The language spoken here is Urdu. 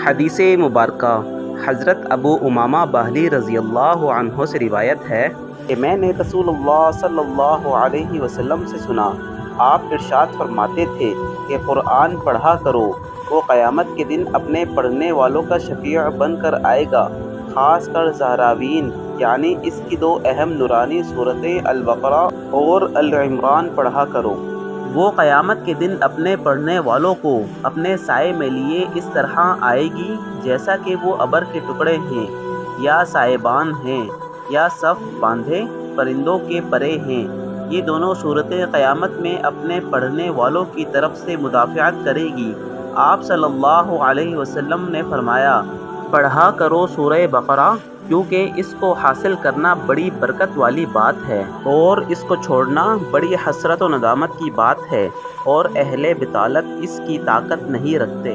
حدیث مبارکہ حضرت ابو امامہ باہلی رضی اللہ عنہ سے روایت ہے کہ میں نے رسول اللہ صلی اللہ علیہ وسلم سے سنا، آپ ارشاد فرماتے تھے کہ قرآن پڑھا کرو، وہ قیامت کے دن اپنے پڑھنے والوں کا شفیع بن کر آئے گا، خاص کر زہراوین، یعنی اس کی دو اہم نورانی صورتیں البقرہ اور العمران پڑھا کرو۔ وہ قیامت کے دن اپنے پڑھنے والوں کو اپنے سائے میں لیے اس طرح آئے گی جیسا کہ وہ ابر کے ٹکڑے ہیں، یا سائبان ہیں، یا صف باندھے پرندوں کے پرے ہیں۔ یہ دونوں صورتیں قیامت میں اپنے پڑھنے والوں کی طرف سے مدافعت کرے گی۔ آپ صلی اللہ علیہ وسلم نے فرمایا، پڑھا کرو سورہ بقرہ، کیونکہ اس کو حاصل کرنا بڑی برکت والی بات ہے، اور اس کو چھوڑنا بڑی حسرت و ندامت کی بات ہے، اور اہل بطالت اس کی طاقت نہیں رکھتے۔